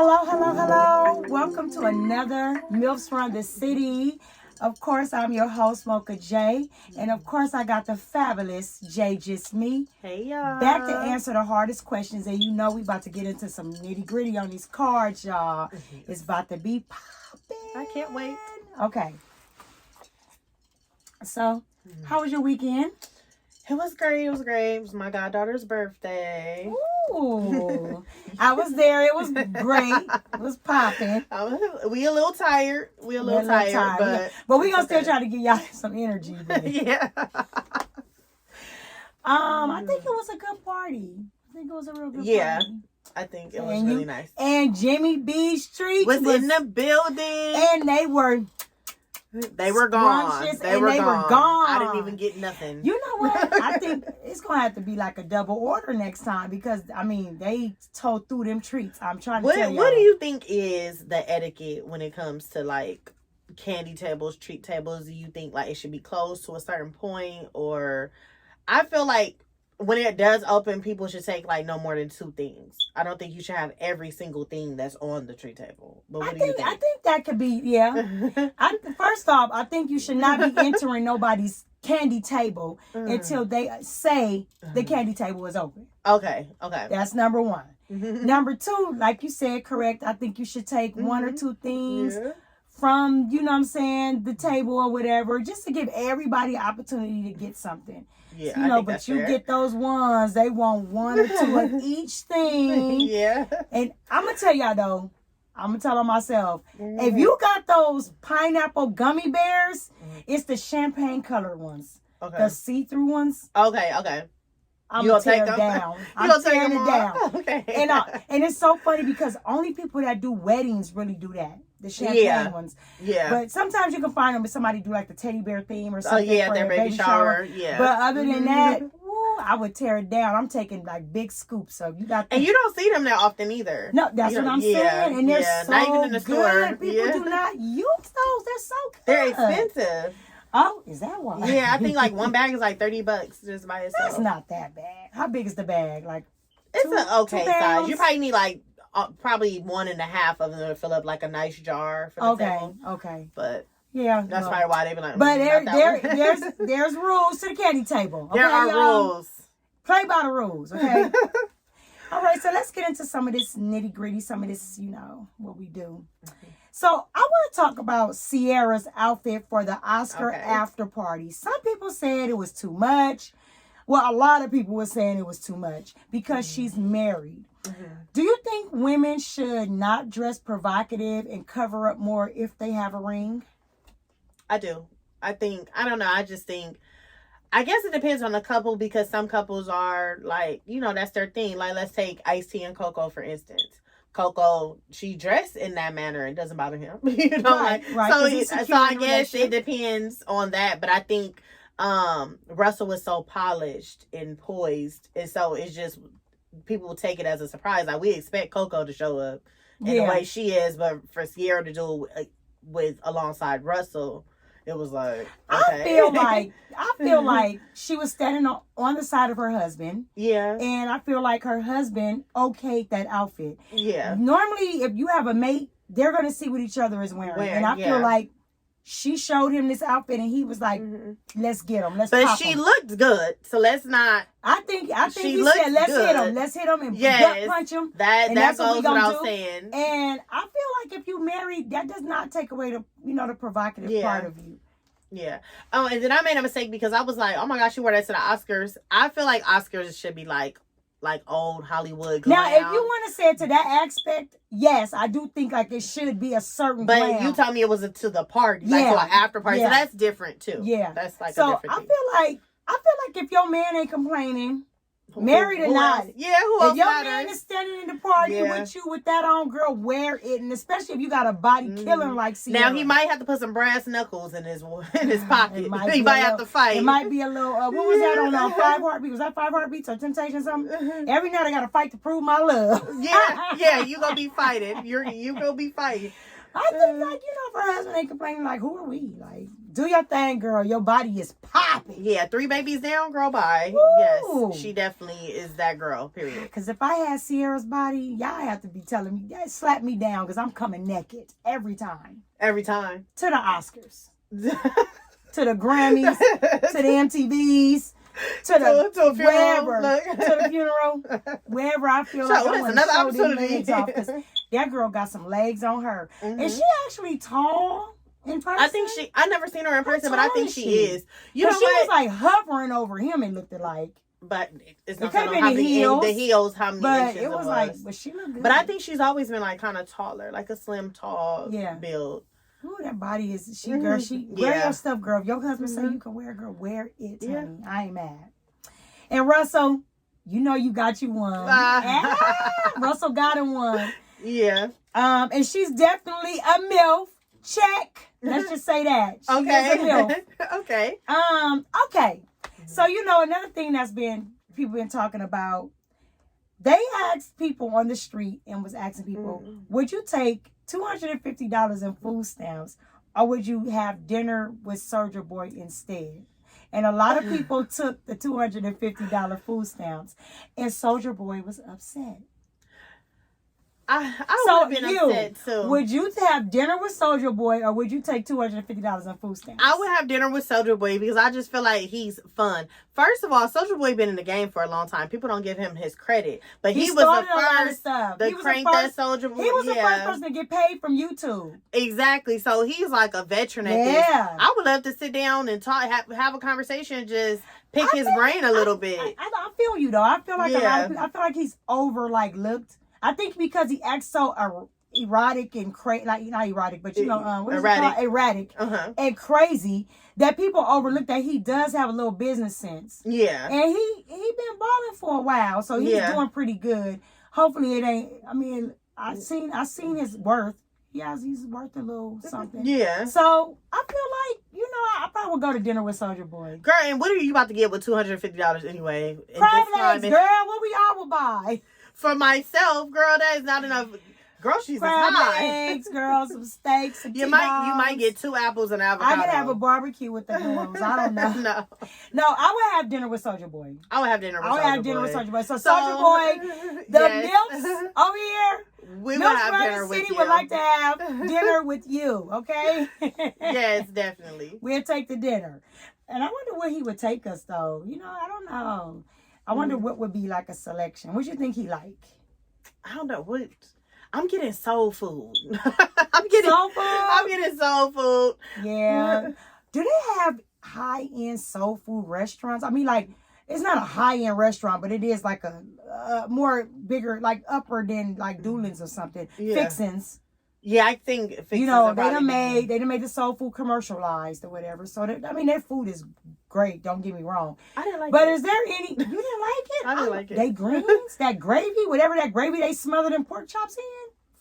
Hello, hello, hello. Welcome to another Milfs from the City. Of course, I'm your host, Mocha J. And of course, I got the fabulous J Just Me. Hey, y'all. Back to answer the hardest questions. And you know we about to get into some nitty gritty on these cards, y'all. It's about to be popping. I can't wait. Okay. So, how was your weekend? It was great. It was great. It was my goddaughter's birthday. Ooh. I was there. It was great. It was popping. We a little tired. We a little tired. But we gonna still try to give y'all some energy. Yeah. I think it was a good party. I think it was a real good party. I think it was really nice. And Jimmy B's treats was in the building. And they were gone. They were gone. I didn't even get nothing. You know what? I think it's going to have to be like a double order next time because, I mean, they tore through them treats. I'm trying to tell you. What do you think is the etiquette when it comes to, like, candy tables, treat tables? Do you think, like, it should be closed to a certain point? Or I feel like when it does open, people should take, like, no more than 2 things. I don't think you should have every single thing that's on the treat table. But what do you think? I think that could be, First off, I think you should not be entering nobody's candy table until they say the candy table is open. Okay. That's number one. Number 2, like you said, correct, I think you should take 1 or 2 things from, you know what I'm saying, the table or whatever, just to give everybody an opportunity to get something. Yeah, you know, but you fair. Get those ones, they want 1 or 2 of each thing. Yeah. And I'm going to tell y'all, though, I'm going to tell them myself, if you got those pineapple gummy bears, it's the champagne colored ones. Okay. The see-through ones. Okay. I'm going to tear it down. I'm tearing it down. Okay. And it's so funny because only people that do weddings really do that. The champagne ones. Yeah. But sometimes you can find them if somebody do like the teddy bear theme or something. Oh, yeah, their baby shower. Yeah. But other than that, I would tear it down. I'm taking like big scoops. So you got. And you don't see them that often either. No, that's what I'm saying. And they're so not even in the good. Store. People do not use those. They're so good. They're expensive. Oh, is that why? Yeah, I think like one bag is like $30 just by itself. That's not that bad. How big is the bag? Like it's an okay size. You probably need like probably 1.5 of them to fill up like a nice jar for the table. Okay. But yeah, that's probably why they be like. But there's rules to the candy table. Okay, there are rules. Play by the rules, okay? All right, so let's get into some of this nitty gritty. Some of this, you know, what we do. So I want to talk about Sierra's outfit for the Oscar after party. Some people said it was too much. Well, a lot of people were saying it was too much because she's married. Do you think women should not dress provocative and cover up more if they have a ring? I do. I don't know. I guess it depends on the couple because some couples are like, you know, that's their thing. Like, let's take Ice-T and Coco, for instance. Coco, she dressed in that manner. It doesn't bother him. You know, right. So I guess it depends on that. But I think Russell was so polished and poised. And so it's just, people will take it as a surprise. Like, we expect Coco to show up in the way she is. But for Sierra to do it with alongside Russell, it was like, okay. I feel like she was standing on the side of her husband. Yeah. And I feel like her husband okayed that outfit. Yeah. Normally, if you have a mate, they're going to see what each other is wearing. And I feel like she showed him this outfit and he was like, let's get him. But she looked good. So let's not. I think he said, let's hit him. Let's hit him and gut punch him. That's what I'm saying. And I feel like if you married, that does not take away the provocative part of you. Yeah. Oh, and then I made a mistake because I was like, oh my gosh, you wore that to the Oscars. I feel like Oscars should be like old Hollywood glam. Now, if you want to say it to that aspect, yes, I do think like it should be a certain glam. But you told me it was to the party, like to an after party. So that's different too. Yeah. That's like a different thing. I feel like if your man ain't complaining, married or not. Yeah, who else if your man is standing in the party with you with that on, girl, wear it. And especially if you got a body killer like Sierra. Now, he might have to put some brass knuckles in his pocket. He might have to fight. It might be a little, what was that on 5 Heartbeats? Was that 5 Heartbeats or Temptation something? Every night I got to fight to prove my love. Yeah, you going to be fighting. You going to be fighting. I think, like, if her husband ain't complaining, like, who are we? Like, Do your thing, girl. Your body is popping. Yeah, 3 babies down, girl, bye. Woo. Yes, she definitely is that girl, period. Because if I had Sierra's body, y'all have to be telling me, slap me down because I'm coming naked every time. Every time. To the Oscars. To the Grammys. To the MTVs. To a funeral. To the funeral. Wherever I feel like I want to show these legs off. Because that girl got some legs on her. Mm-hmm. Is she actually tall? In person? I think I never seen her in person, but I think she is. You know, she was like hovering over him, it looked like. But it's not how many heels. The heels, how many but inches it was like, but she looked good. But I think she's always been like kind of taller, like a slim, tall build. Ooh, that body is, wear your stuff, girl. If your husband say you can wear it, girl, wear it, honey. I ain't mad. And Russell, you know you got you one. Russell got him one. Yeah. And she's definitely a MILF. Check. Let's just say that. She is a MILF. Okay. Okay. So, you know, another thing people been talking about, they asked people on the street and was asking people, would you take $250 in food stamps or would you have dinner with Soulja Boy instead? And a lot of people took the $250 food stamps and Soulja Boy was upset. I would have been upset too. Would you have dinner with Soulja Boy or would you take $250 in food stamps? I would have dinner with Soulja Boy because I just feel like he's fun. First of all, Soulja Boy been in the game for a long time. People don't give him his credit, but he was the first to crank that Soulja Boy. He was the first person to get paid from YouTube. Exactly. So he's like a veteran at this. I would love to sit down and talk, have a conversation, just pick his brain a little bit. I feel you though. I feel like I feel like he's looked. I think because he acts so erotic and crazy, like not erotic, but you know, what is erratic. It called? Erratic and crazy, that people overlook that he does have a little business sense. Yeah, and he been balling for a while, so he's doing pretty good. Hopefully, it ain't. I mean, I seen his worth. He's worth a little something. Yeah. So I feel like I probably would go to dinner with Soulja Boy. Girl, and what are you about to get with $250 anyway? Crab legs, girl. What we all will buy. For myself, girl, that is not enough. Groceries crab legs, girl, some steaks, some you might get 2 apples and avocado. I could have a barbecue with the girls. I don't know. No, I would have dinner with Soulja Boy. I would have dinner with Soulja Boy. So Soulja Boy, the Milfs over here. We would have dinner with you. Would like to have dinner with you, okay? Yes, definitely. We'll take the dinner. And I wonder where he would take us, though. I don't know. I wonder what would be like a selection. What do you think he like? I don't know. What? I'm getting soul food. I'm getting soul food. Yeah. Do they have high-end soul food restaurants? I mean, like, it's not a high-end restaurant, but it is like a more bigger, like upper than like Doolin's or something. Yeah. Fixins. Yeah, I think Fixins they done made the soul food commercialized or whatever. So their food is great. Don't get me wrong. I didn't like it. But is there any? You didn't like it? I didn't like it. They greens, that gravy, whatever that gravy they smothered them pork chops in,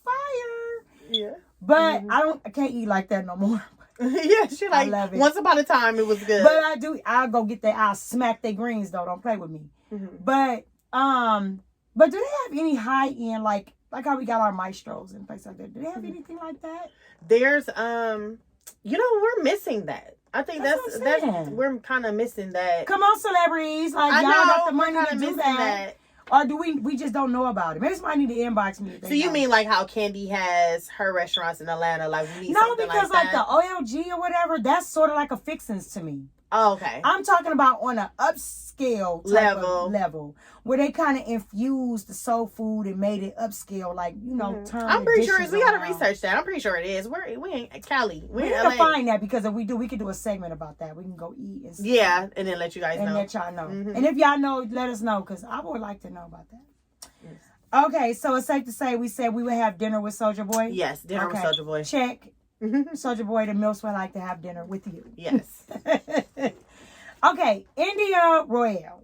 fire. Yeah. But I can't eat like that no more. Yeah, she like, I love it. Once upon a time it was good. But I'll go get that. I'll smack their greens though. Don't play with me. Mm-hmm. But do they have any high end like how we got our maestros and places like that? Do they have anything like that? There's we're missing that. I think that's we're kind of missing that. Come on, celebrities! Like y'all got the money to do that. Or do we just don't know about it? Maybe somebody need to inbox me. So you mean like how Candy has her restaurants in Atlanta? Like we need something because like the OLG or whatever, that's sort of like a Fixins to me. Oh, okay. I'm talking about on an upscale level where they kind of infused the soul food and made it upscale, like turn. I'm pretty sure we got to research that. I'm pretty sure it is. We ain't Cali. We need to find that because if we do, we could do a segment about that. We can go eat and see. Yeah, and then let you guys know. And let y'all know. Mm-hmm. And if y'all know, let us know because I would like to know about that. Yes. Okay, so it's safe to say we said we would have dinner with Soulja Boy. Yes, dinner with Soulja Boy. Check. Soulja Boy, the Milfs would like to have dinner with you. Yes. Okay, India Royale.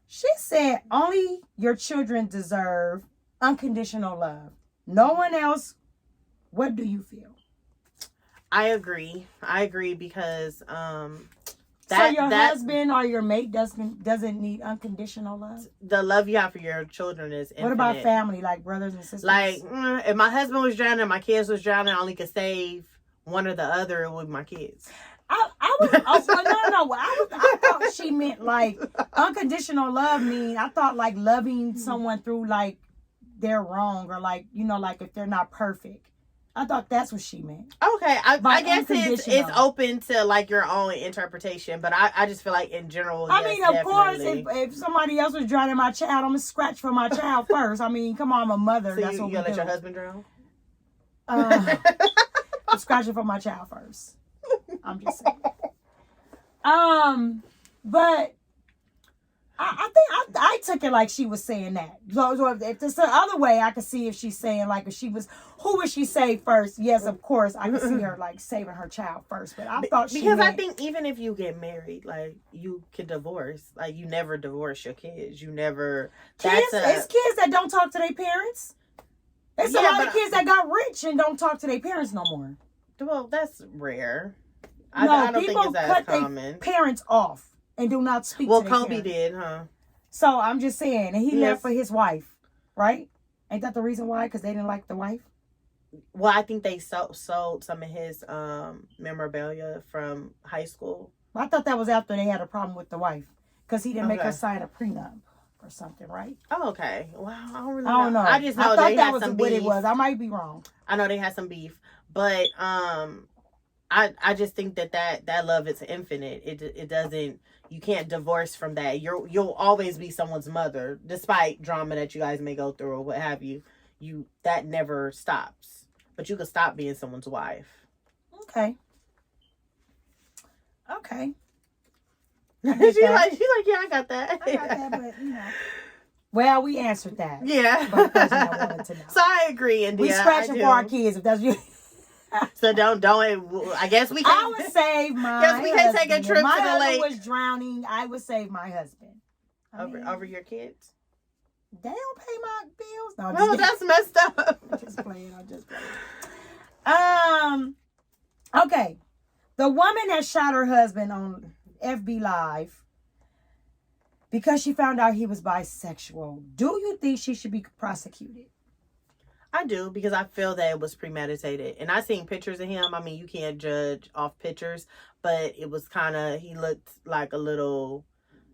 She said only your children deserve unconditional love. No one else. What do you feel? I agree because so your husband or your mate doesn't need unconditional love? The love you have for your children is infinite. What about family, like brothers and sisters? Like, if my husband was drowning, my kids was drowning, I only could save one or the other with my kids. I was no. I thought she meant like unconditional love. I thought like loving someone through like they're wrong or like like if they're not perfect. I thought that's what she meant. Okay, I guess it's open to like your own interpretation, but I just feel like in general. I mean, of course, if somebody else was drowning my child, I'm gonna scratch for my child first. I mean, come on, I'm a mother. So that's what you gonna let your husband drown? I'm scratching for my child first. I'm just saying. But I think I took it like she was saying that. So if there's the other way, I could see if she's saying like if she was, who would she save first? Yes, of course, I could see her like saving her child first. But I thought I think even if you get married, like you can divorce. Like you never divorce your kids. You never. It's kids that don't talk to their parents. There's a lot of kids that got rich and don't talk to their parents no more. Well, that's rare. I don't think it's that common. Parents off and do not speak. Well, to their Kobe parents. Did, huh? So I'm just saying, and he left for his wife, right? Ain't that the reason why? Because they didn't like the wife. Well, I think they sold some of his memorabilia from high school. I thought that was after they had a problem with the wife because he didn't make her sign a prenup or something, right? Oh, okay. Well, I don't really know. I just know they had some beef. What it was. I might be wrong. I know they had some beef, but I just think that love is infinite. It doesn't. You can't divorce from that. You'll always be someone's mother, despite drama that you guys may go through or what have you. That never stops. But you can stop being someone's wife. Okay. She's like, yeah, I got that. I got that, but Well, we answered that. Yeah. Wanted to know. So I agree, India. We scratching for our kids if that's you. So don't. I guess we can't. I would save my. Guess we can't take a trip to the lake. My husband was drowning. I would save my husband. Over your kids. They don't pay my bills. No, that's messed up. I'm just playing. Okay. The woman that shot her husband on FB Live because she found out he was bisexual. Do you think she should be prosecuted? I do, because I feel that it was premeditated. And I seen pictures of him. I mean, you can't judge off pictures, but it was he looked like a little,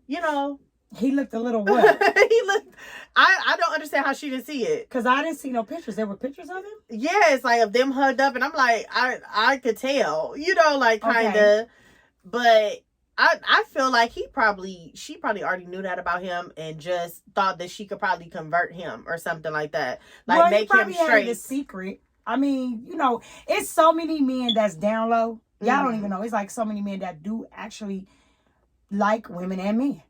He looked a little what? I don't understand how she didn't see it. Because I didn't see no pictures. There were pictures of him? Yeah, it's like of them hugged up. And I'm like, I could tell, kind of. Okay. But I feel like she probably already knew that about him and just thought that she could probably convert him or something like that. Like make him straight. Had a secret. I mean, it's so many men that's down low. Y'all don't even know. It's like so many men that do actually like women and men.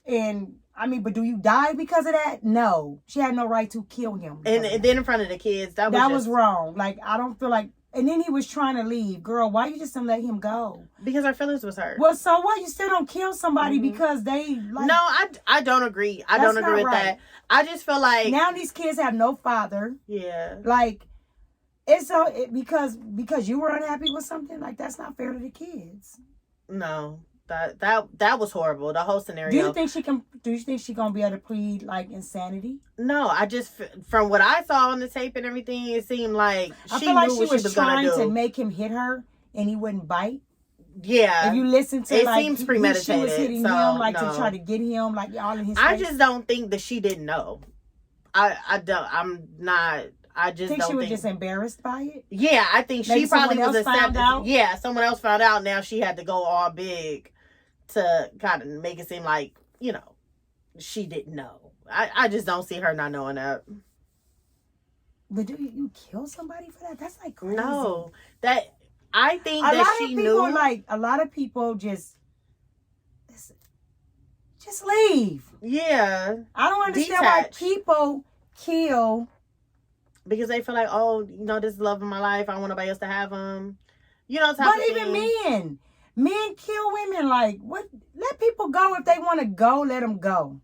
And I mean, but do you die because of that? No. She had no right to kill him. And then in front of the kids, that was wrong. Like, I don't feel like. And then he was trying to leave. Girl, why you just didn't let him go? Because her feelings was hurt. Well, so what? You still don't kill somebody because they like... No, I don't agree. I don't agree with that. I just feel like... Now these kids have no father. Yeah. Like, because you were unhappy with something, like, that's not fair to the kids. No. That was horrible. The whole scenario. Do you think she gonna be able to plead like insanity? No, I just from what I saw on the tape and everything, it seemed like she knew what she was trying to make him hit her, and he wouldn't bite. Yeah, if you listen to it seems premeditated. She was hitting him like to try to get him like all in his face. I just don't think that she didn't know. I don't. I'm not. I just think don't she was just embarrassed by it. Yeah, I think she probably was accepted. Yeah, someone else found out. Now she had to go all big to kind of make it seem like, she didn't know. I just don't see her not knowing that. But do you kill somebody for that? That's like crazy. No, I think that she knew. Like a lot of people just leave. Yeah, I don't understand why people kill because they feel like, oh, this is the love of my life. I don't want nobody else to have them. But even men kill women. Like, what? Let people go if they want to go. Let them go.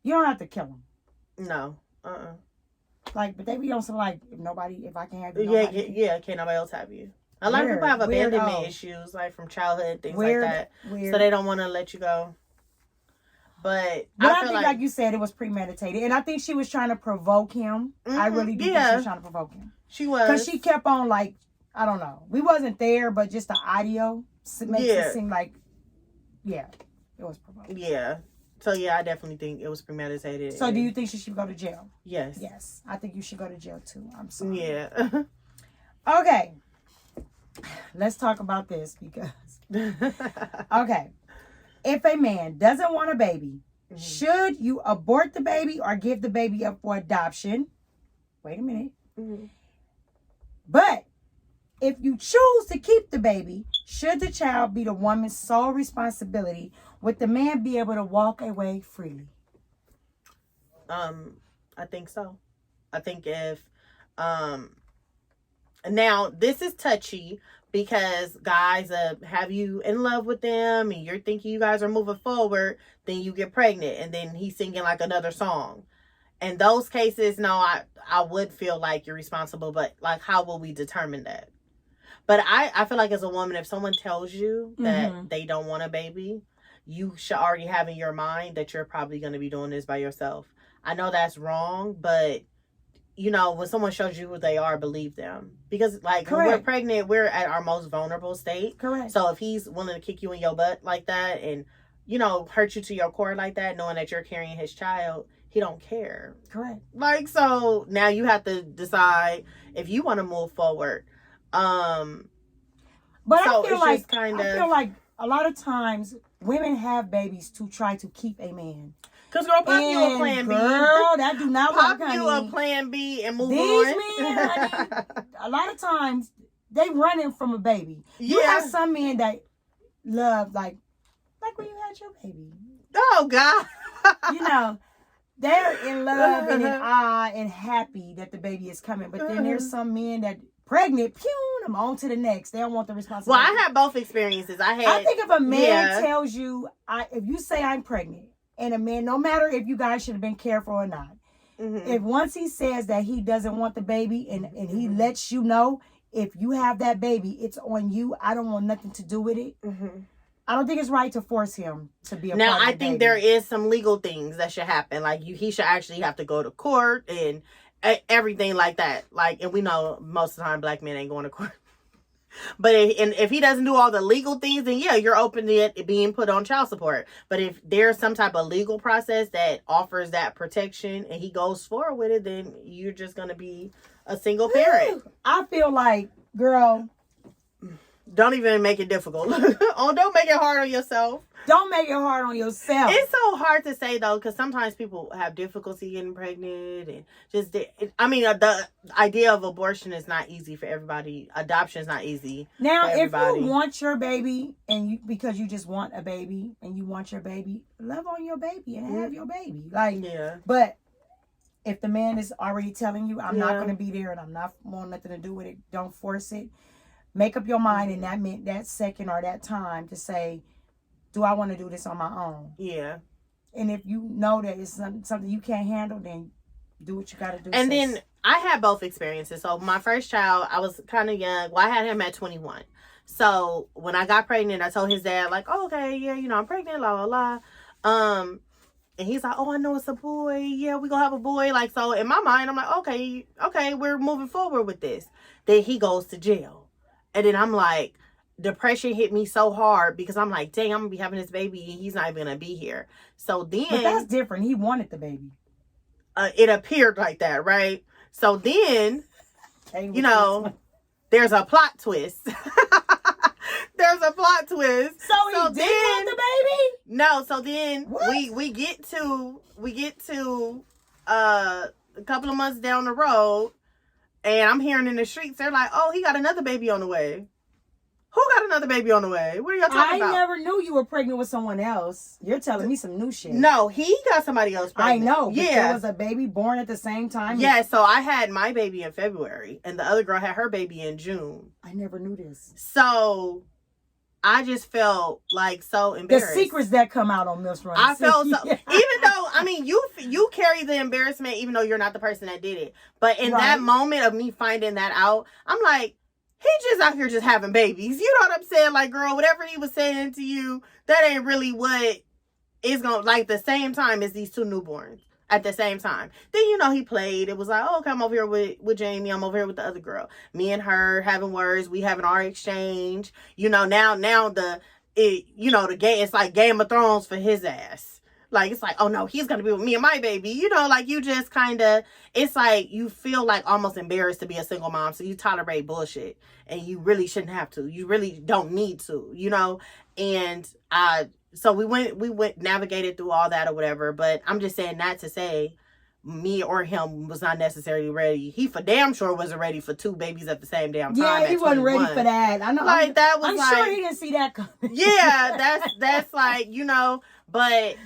You don't have to kill them. No. Like, but they be on some like, if I can't have you, can't nobody else have you. A lot of people have abandonment issues, like from childhood, things like that. So they don't want to let you go. But I think, like you said, it was premeditated, and I think she was trying to provoke him. I really do think she was trying to provoke him. She was, because she kept on like, I don't know. We wasn't there, but just the audio. makes it seem like, it was provoked. Yeah. So, yeah, I definitely think it was premeditated. So, do you think she should go to jail? Yes. Yes. I think you should go to jail, too. I'm sorry. Yeah. Okay. Let's talk about this because... Okay. If a man doesn't want a baby, should you abort the baby or give the baby up for adoption? Wait a minute. But if you choose to keep the baby, should the child be the woman's sole responsibility? Would the man be able to walk away freely? I think so. I think if now this is touchy because guys have you in love with them and you're thinking you guys are moving forward, then you get pregnant and then he's singing like another song. In those cases, no, I would feel like you're responsible, but like how will we determine that? But I feel like as a woman, if someone tells you that they don't want a baby, you should already have in your mind that you're probably going to be doing this by yourself. I know that's wrong, but you know, when someone shows you who they are, believe them. Because like when we're pregnant, we're at our most vulnerable state. Correct. So if he's willing to kick you in your butt like that and, you know, hurt you to your core like that, knowing that you're carrying his child, he don't care. Correct. Like, so now you have to decide if you want to move forward. But so I feel like a lot of times women have babies to try to keep a man. Because girl, pop you a plan B. Girl, that do not pop work, honey. you a plan B and move These on. Men, honey, a lot of times they running from a baby. You have some men that love like when you had your baby. Oh God. You know, they're in love and in awe and happy that the baby is coming. But then there's some men that pregnant, I'm on to the next. They don't want the responsibility. Well, I had both experiences. I think if a man tells you, if you say I'm pregnant, and a man, no matter if you guys should have been careful or not, if once he says that he doesn't want the baby and he lets you know, if you have that baby, it's on you. I don't want nothing to do with it. I don't think it's right to force him to be a part of the Now, I think there is some legal things that should happen. Like, he should actually have to go to court and everything like that. Like, and we know most of the time black men ain't going to court. But if he doesn't do all the legal things, then yeah, you're open to it being put on child support. But if there's some type of legal process that offers that protection and he goes forward with it, then you're just going to be a single parent. I feel like, girl, don't even make it difficult. Don't make it hard on yourself. Don't make it hard on yourself. It's so hard to say, though, because sometimes people have difficulty getting pregnant. And just, the idea of abortion is not easy for everybody. Adoption is not easy. Now, if you want your baby, because you just want a baby, and you want your baby, love on your baby and have your baby. But if the man is already telling you, I'm not going to be there and I'm not want nothing to do with it, don't force it. Make up your mind in that second or that time to say, do I want to do this on my own? Yeah. And if you know that it's something you can't handle, then do what you got to do. And then I had both experiences. So my first child, I was kind of young. Well, I had him at 21. So when I got pregnant, I told his dad, like, oh, okay, yeah, I'm pregnant, la, la, la. And he's like, oh, I know it's a boy. Yeah, we're going to have a boy. Like, so in my mind, I'm like, okay, we're moving forward with this. Then he goes to jail. And then I'm like, depression hit me so hard because I'm like, dang, I'm going to be having this baby and he's not even going to be here. So then... But that's different. He wanted the baby. It appeared like that, right? So then, there's a plot twist. There's a plot twist. So he did want the baby? No, so then we get to a couple of months down the road, and I'm hearing in the streets, they're like, oh, he got another baby on the way. Who got another baby on the way? What are y'all talking about? I never knew you were pregnant with someone else. You're telling me some new shit. No, he got somebody else pregnant. I know, but there was a baby born at the same time. Yeah, so I had my baby in February, and the other girl had her baby in June. I never knew this. So I just felt like so embarrassed. The secrets that come out on Milfs Run. I felt so, even though, you carry the embarrassment even though you're not the person that did it. But in that moment of me finding that out, I'm like, he just out here just having babies. You know what I'm saying? Like, girl, whatever he was saying to you, that ain't really what is going to, like, the same time as these two newborns. at the same time. Then, you know, he played. It was like, oh, okay, I'm over here with Jamie. I'm over here with the other girl. Me and her having words. We having our exchange. You know, now it's like Game of Thrones for his ass. Like, it's like, oh no, he's going to be with me and my baby. You know, like, you just kind of, it's like, you feel like almost embarrassed to be a single mom. So you tolerate bullshit. And you really shouldn't have to. You really don't need to, you know. And so we went navigated through all that or whatever. But I'm just saying that to say me or him was not necessarily ready. He for damn sure wasn't ready for 2 babies at the same damn time. Yeah, he wasn't ready for that. I know. Like, that was I'm sure he didn't see that coming. Yeah, that's like, you know, but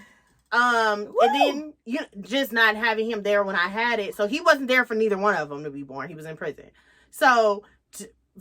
and then just not having him there when I had it. So he wasn't there for neither one of them to be born. He was in prison. So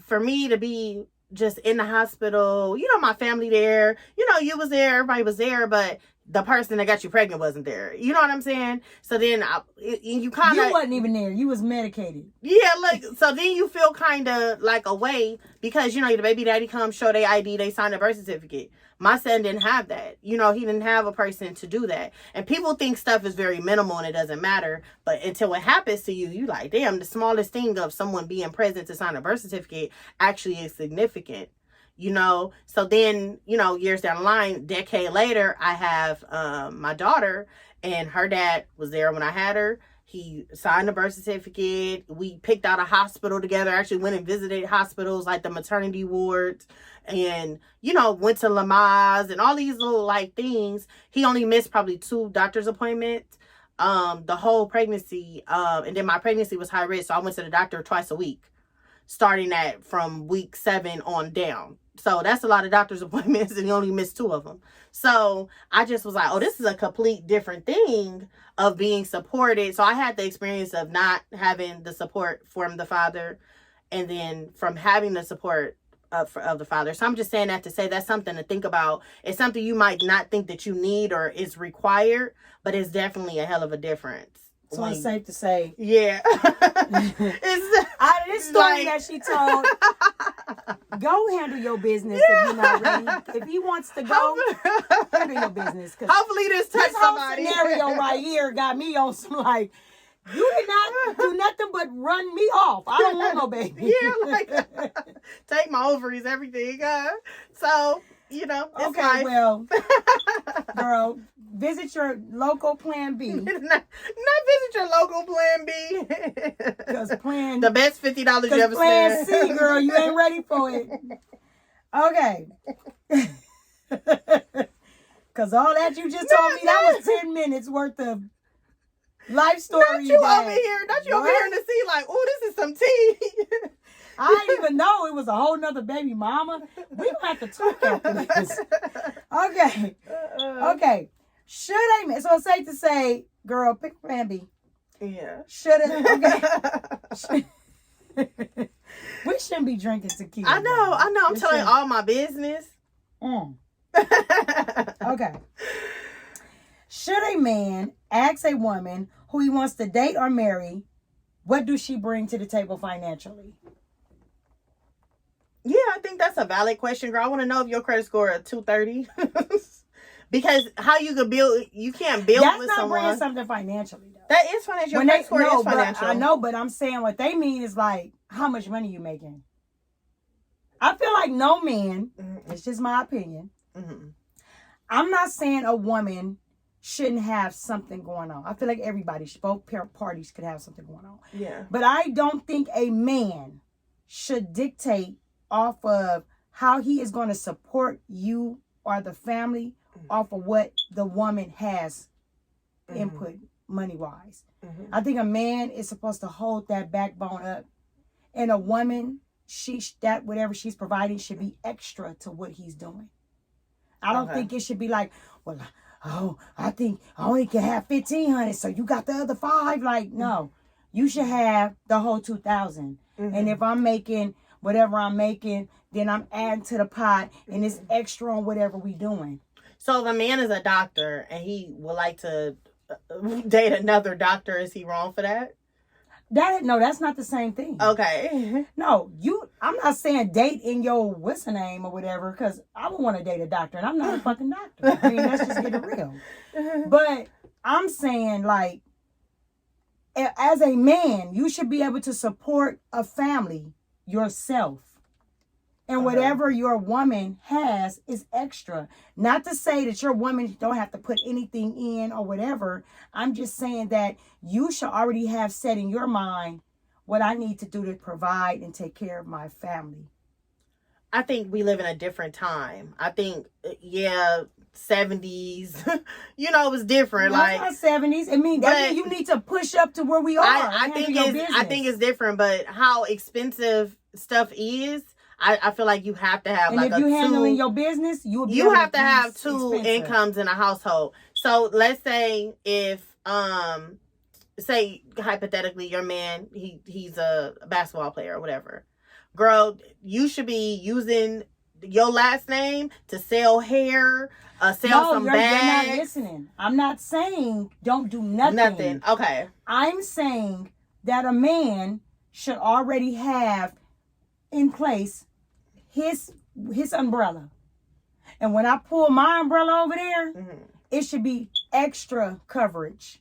for me to be just in the hospital, you know, my family there, you know, you was there, everybody was there, but the person that got you pregnant wasn't there. You know what I'm saying? So then you kind of... You wasn't even there. You was medicated. Yeah, like, so then you feel kind of like away because, you know, the baby daddy comes, show their ID, they sign a birth certificate. My son didn't have that. You know, he didn't have a person to do that. And people think stuff is very minimal and it doesn't matter. But until it happens to you, you like, damn, the smallest thing of someone being present to sign a birth certificate actually is significant. You know, so then, you know, years down the line, decade later, I have my daughter, and her dad was there when I had her. He signed a birth certificate. We picked out a hospital together. Actually went and visited hospitals like the maternity wards, and, you know, went to Lamaze and all these little like things. He only missed probably 2 doctor's appointments the whole pregnancy. And then my pregnancy was high risk, so I went to the doctor twice a week, starting at from week 7 on down. So that's a lot of doctor's appointments, and he only missed 2 of them. So I just was like, oh, this is a complete different thing of being supported. So I had the experience of not having the support from the father, and then from having the support of the father. So I'm just saying that to say that's something to think about. It's something you might not think that you need or is required, but it's definitely a hell of a difference. So it's safe to say. Yeah. This story that she told, go handle your business if you're not ready. If he wants to go, handle your business. Hopefully this touched somebody. This whole scenario right here got me on some like, you did not do nothing but run me off. I don't want no baby. Yeah, like, take my ovaries, everything. So, you know, it's okay, nice. Well, girl, visit your local Plan B. not visit your local Plan B. Because the best $50 you ever Plan spent. C, girl, you ain't ready for it. Okay. Because all that you just told me, that was 10 minutes worth of life story. Not you over here in the sea like, oh, this is some tea. I didn't even know it was a whole nother baby mama. We gonna have to talk after this. Okay. Okay. Should I? So it's safe to say, girl, pick Plan B. Yeah. Should it? Okay. We shouldn't be drinking tequila. I know. I'm telling all my business. Okay. Should a man ask a woman who he wants to date or marry, what do she bring to the table financially? Yeah, I think that's a valid question, girl. I want to know if your credit score is 230. Because how you could build, you can't build that's with not someone. bringing something financially, though. That is financial. Your credit score is financial. I know, but I'm saying what they mean is like, how much money you making? I feel like no man, it's just my opinion. Mm-hmm. I'm not saying a woman shouldn't have something going on. I feel like everybody, both parties could have something going on. Yeah. But I don't think a man should dictate off of how he is going to support you or the family off of what the woman has input money-wise. I think a man is supposed to hold that backbone up. And a woman, that whatever she's providing should be extra to what he's doing. I don't think it should be like, well, I think I only can have 1,500, so you got the other 5. Like, no, you should have the whole 2,000. And if I'm making whatever I'm making, then I'm adding to the pot, and it's extra on whatever we doing. So if a man is a doctor and he would like to date another doctor, is he wrong for that? No, that's not the same thing. Okay. No, I'm not saying date in your what's her name or whatever, because I would want to date a doctor, and I'm not a fucking doctor. I mean, let's just get it real. But I'm saying, like, as a man, you should be able to support a family yourself. And whatever your woman has is extra. Not to say that your woman don't have to put anything in or whatever. I'm just saying that you should already have set in your mind what I need to do to provide and take care of my family. I think we live in a different time. I think, 70s, it was different. No, like it's not 70s. I mean, you need to push up to where we are. I think it's different, but how expensive stuff is, I feel like you have to have and if you're handling your business, you have to have two incomes in a household. So let's say if say hypothetically your man he's a basketball player or whatever. Girl, you should be using your last name to sell hair, sell some bags. You're not listening. I'm not saying don't do nothing. Nothing. Okay. I'm saying that a man should already have in place his umbrella. And when I pull my umbrella over there, it should be extra coverage.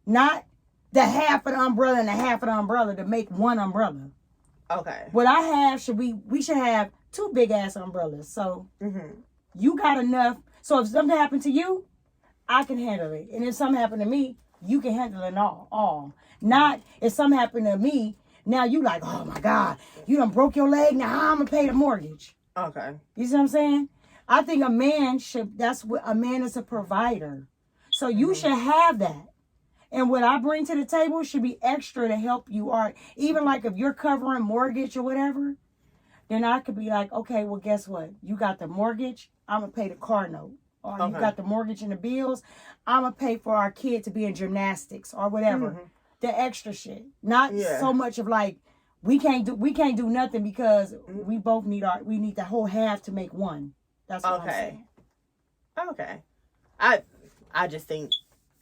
Not the half of the umbrella and the half of the umbrella to make one umbrella. Okay. What I have we should have two big ass umbrellas. So you got enough. So if something happened to you, I can handle it. And if something happened to me, you can handle it all. Not if something happened to me, now you like, oh my God, you done broke your leg. Now how I'm gonna pay the mortgage? Okay. You see what I'm saying? I think a man that's what a man is, a provider. So you should have that. And what I bring to the table should be extra to help you out. Even like if you're covering mortgage or whatever, then I could be like, okay, well, guess what? You got the mortgage. I'm going to pay the car note. Or you got the mortgage and the bills. I'm going to pay for our kid to be in gymnastics or whatever. The extra shit. Not so much of like, we can't do nothing because we both need the whole half to make one. That's what I'm saying. Okay. I just think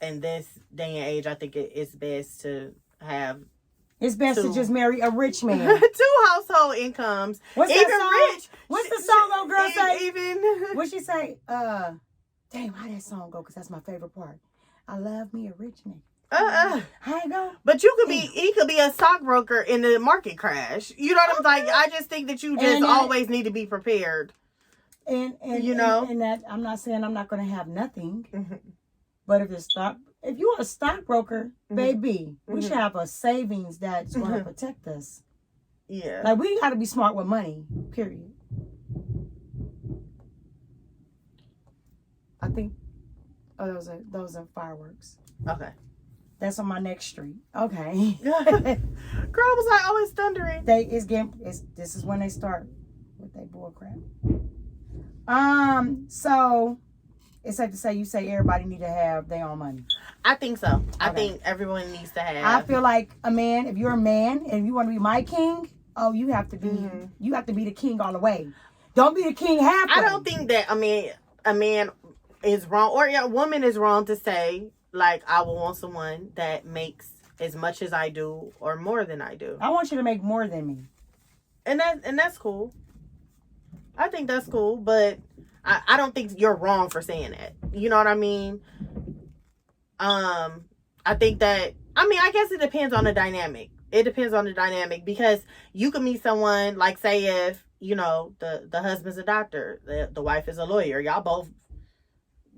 in this day and age, I think it's best to have. It's best to just marry a rich man. 2 household incomes. What's even that song? Rich. What's the song old girl say? Even. What she say? Damn, how that song go? Because that's my favorite part. I love me a rich nigga. How it go? But he could be a stockbroker in the market crash. You know what I'm like? I just think that you just always need to be prepared. And that I'm not saying I'm not going to have nothing. But if you're a stockbroker, baby, we should have a savings that's going to protect us. Yeah. Like, we got to be smart with money, period. I think, those are fireworks. Okay. That's on my next street. Okay. Girl was like, oh, it's thundering. This is when they start with that bull crap. So it's safe to say you say everybody need to have their own money. I think so. I think everyone needs to have. I feel like a man, if you're a man and you want to be my king, you have to be the king all the way. Don't be the king halfway. I don't think that a man is wrong or a woman is wrong to say like I will want someone that makes as much as I do or more than I do. I want you to make more than me. And that's cool. I think that's cool, but I don't think you're wrong for saying that. You know what I mean? I think that, I guess it depends on the dynamic. It depends on the dynamic because you could meet someone, like say if, the husband's a doctor, the wife is a lawyer, y'all both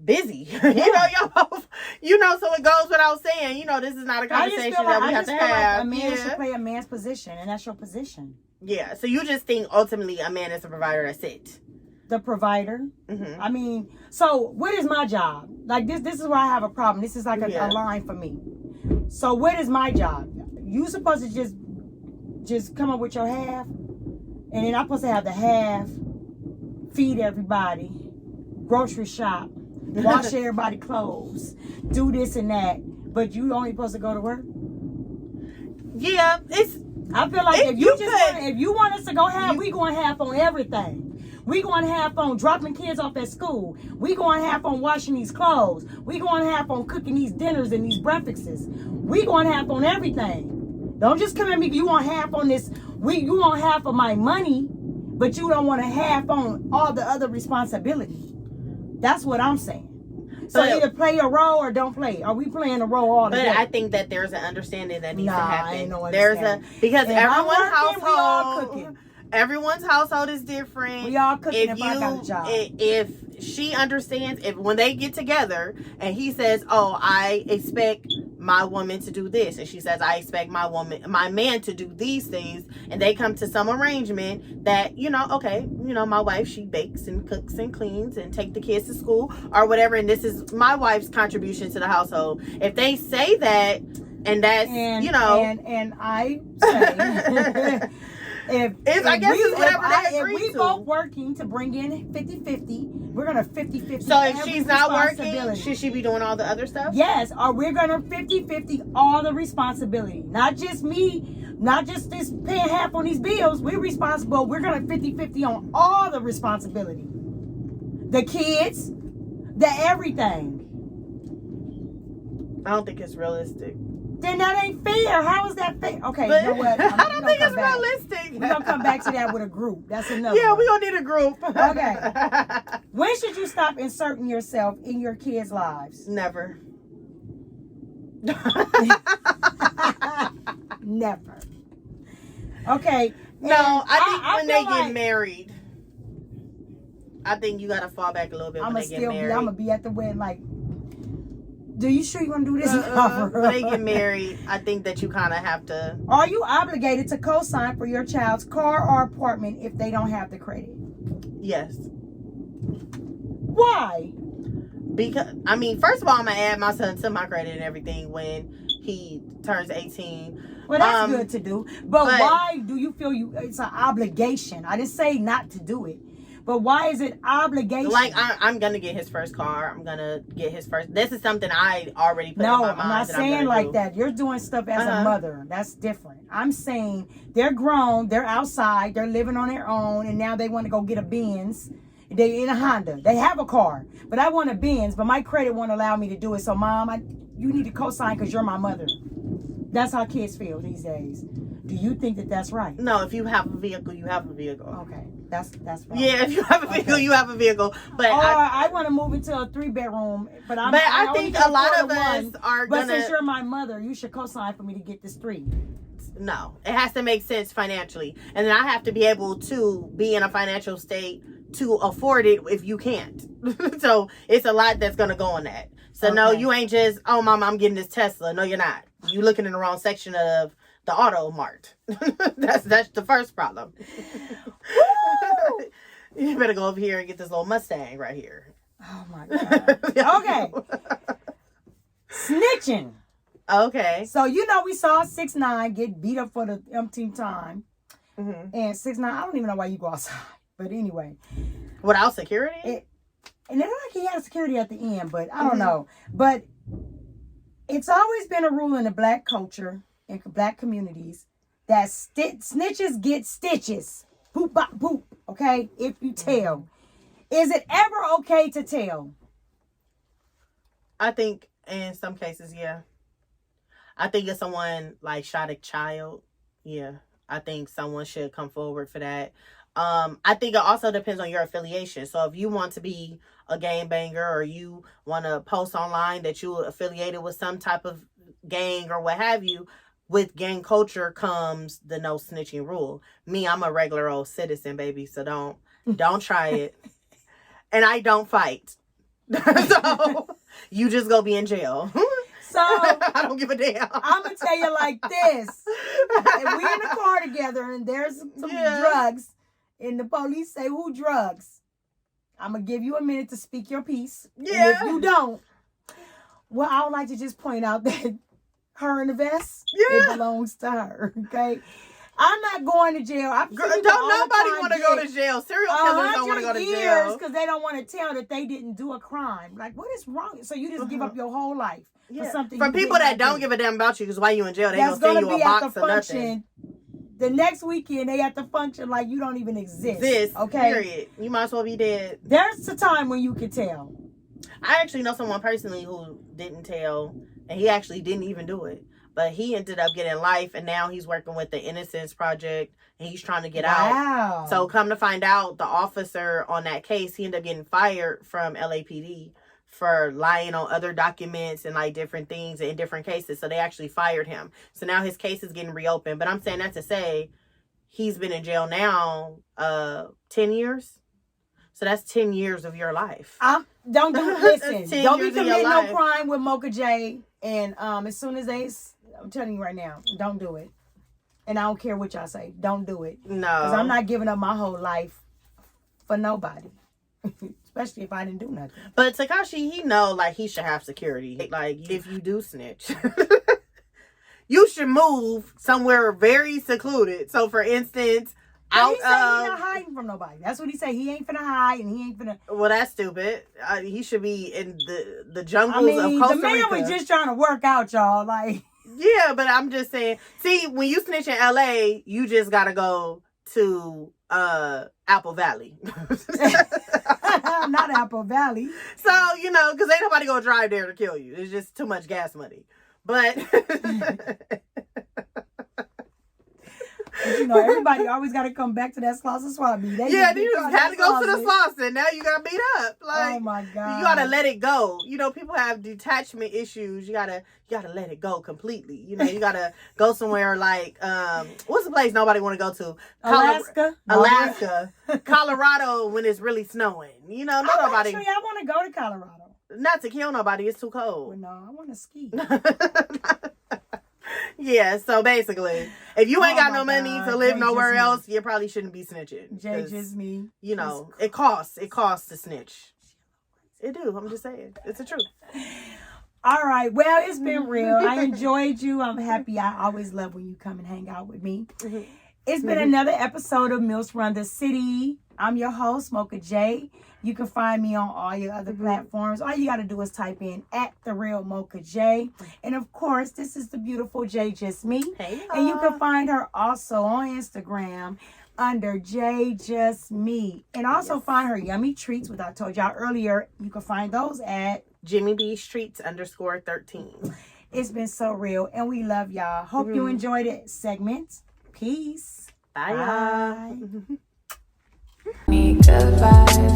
busy. Yeah. Y'all both, so it goes without saying, this is not a conversation that we have to have. Like a man should play a man's position, and that's your position. Yeah, so you just think ultimately a man is a provider, that's it. The provider. So what is my job? Like this is where I have a problem. This is like a line for me. So what is my job? You supposed to just come up with your half, and then I'm supposed to have the half, feed everybody, grocery shop, wash everybody clothes, do this and that, but you only supposed to go to work? Yeah, I feel like if you want us to go half, we going half on everything. We going half on dropping kids off at school. We going half on washing these clothes. We going half on cooking these dinners and these breakfasts. We going half on everything. Don't just come at me. You want half on this. You want half of my money, but you don't want to half on all the other responsibility. That's what I'm saying. So either play a role or don't play. Are we playing a role all together? But I think that there's an understanding that needs to happen. Ain't no There's because if everyone's household is different. We all cooking if I got a job. If she understands, if when they get together and he says, "Oh, I expect my woman to do this," and she says, "I expect my man to do these things," and they come to some arrangement that, okay, my wife, she bakes and cooks and cleans and take the kids to school or whatever, and this is my wife's contribution to the household. If they say that, and that's and I say. If we both working to bring in 50-50, we're going to 50-50. So if she's not working, should she be doing all the other stuff? Yes, or we're going to 50-50 all the responsibility. Not just me, not just this paying half on these bills. We're responsible. We're going to 50-50 on all the responsibility. The kids, the everything. I don't think it's realistic. Then that ain't fair. How is that fair? Okay, but, you know what? I don't think it's realistic. We're going to come back to that with a group. That's another Yeah, one. we're going to need a group. Okay. When should you stop inserting yourself in your kids' lives? Never. Never. Okay. No, I think when they get married, I think you got to fall back a little bit when they get married. I'm going to be at the wedding like, do you sure you want to do this? When they get married, I think that you kind of have to. Are you obligated to co-sign for your child's car or apartment if they don't have the credit? Yes. Why? Because, first of all, I'm going to add my son to my credit and everything when he turns 18. Well, that's good to do. But why do you feel it's an obligation? I didn't say not to do it. But why is it obligation? Like, I'm going to get his first car. I'm going to get his first. This is something I already put in my mind. No, I'm not saying like that. You're doing stuff as a mother. That's different. I'm saying they're grown. They're outside. They're living on their own. And now they want to go get a Benz. They in a Honda. They have a car. But I want a Benz. But my credit won't allow me to do it. So, Mom, you need to co-sign because you're my mother. That's how kids feel these days. Do you think that that's right? No, if you have a vehicle, you have a vehicle. Okay. That's fine. Yeah, if you have a vehicle, you have a vehicle. But I want to move into a 3-bedroom, but I think a lot of us are gonna. But since you're my mother, you should co-sign for me to get this 3. No, it has to make sense financially, and then I have to be able to be in a financial state to afford it if you can't. So it's a lot that's gonna go on that. So no, you ain't just, oh, Mom, I'm getting this Tesla. No, you're not. You looking in the wrong section of the auto mart. That's the first problem. You better go over here and get this little Mustang right here. Oh my God. Okay. Snitching. Okay. So we saw 6ix9ine get beat up for the umpteenth time. Mm-hmm. And 6ix9ine, I don't even know why you go outside. But anyway. Without security? And it's like he had security at the end, but I don't know. But it's always been a rule in the black culture, in black communities, that snitches get stitches. Boop, bop, boop. Okay? If you tell. Is it ever okay to tell? I think in some cases, yeah. I think if someone like shot a child, yeah. I think someone should come forward for that. I think it also depends on your affiliation. So if you want to be a gangbanger or you want to post online that you're affiliated with some type of gang or what have you, with gang culture comes the no snitching rule. Me, I'm a regular old citizen, baby, so don't try it. And I don't fight. So you just go be in jail. So I don't give a damn. I'm gonna tell you like this. If we in the car together and there's some drugs and the police say, who drugs? I'm gonna give you a minute to speak your piece. Yeah. And if you don't, well, I would like to just point out that her in the vest, it belongs to her. Okay. I'm not going to jail. Don't nobody want to go to jail. Serial killers don't want to go to jail because they don't want to tell that they didn't do a crime. Like, what is wrong? So you just give up your whole life for something. For people that don't give a damn about you, because why you in jail, they gonna send you a box or nothing. The next weekend, they at the function like you don't even exist. Okay. Period. You might as well be dead. There's a time when you can tell. I actually know someone personally who didn't tell, and he actually didn't even do it. But he ended up getting life, and now he's working with the Innocence Project, and he's trying to get out. So come to find out, the officer on that case, he ended up getting fired from LAPD for lying on other documents and like different things in different cases. So they actually fired him. So now his case is getting reopened. But I'm saying that to say he's been in jail now 10 years. So that's 10 years of your life. Don't listen. Don't be committing no crime with Mocha J. And as soon as I'm telling you right now, don't do it. And I don't care what y'all say. Don't do it. No. Because I'm not giving up my whole life for nobody. Especially if I didn't do nothing. But Tekashi, he know like he should have security. Like if you do snitch, you should move somewhere very secluded. So for instance, he said he's not hiding from nobody. That's what he said. He ain't finna hide and he ain't finna. Well, that's stupid. He should be in the jungles of Costa Rica. The man was just trying to work out, y'all. Like, yeah, but I'm just saying. See, when you snitch in LA, you just gotta go to Apple Valley. Not Apple Valley. So, because ain't nobody gonna drive there to kill you. It's just too much gas money. But everybody always got to come back to that Slauson swap meet. Yeah, you just had to go to the Slauson. Now you got beat up. Like, oh my God. You gotta let it go. People have detachment issues. You gotta let it go completely. You gotta go somewhere like what's the place nobody want to go to? Alaska. Colorado when it's really snowing. Nobody. Actually, I want to go to Colorado. Not to kill nobody. It's too cold. Well, no, I want to ski. Yeah, so basically, if you ain't got no money to live nowhere else, you probably shouldn't be snitching. Just me. It costs to snitch. It do. I'm just saying. It's the truth. All right. Well, it's been real. I enjoyed you. I'm happy. I always love when you come and hang out with me. Mm-hmm. It's been another episode of Milfs Run the City. I'm your host, Mocha J. You can find me on all your other platforms. All you got to do is type in @TheRealMochaJ. And of course, this is the beautiful J Just Me. Hey, and you can find her also on Instagram under J Just Me. And also find her yummy treats, which I told y'all earlier. You can find those at Jimmy B Streets _13. It's been so real. And we love y'all. Hope you enjoyed it segment. Peace. Bye. Bye.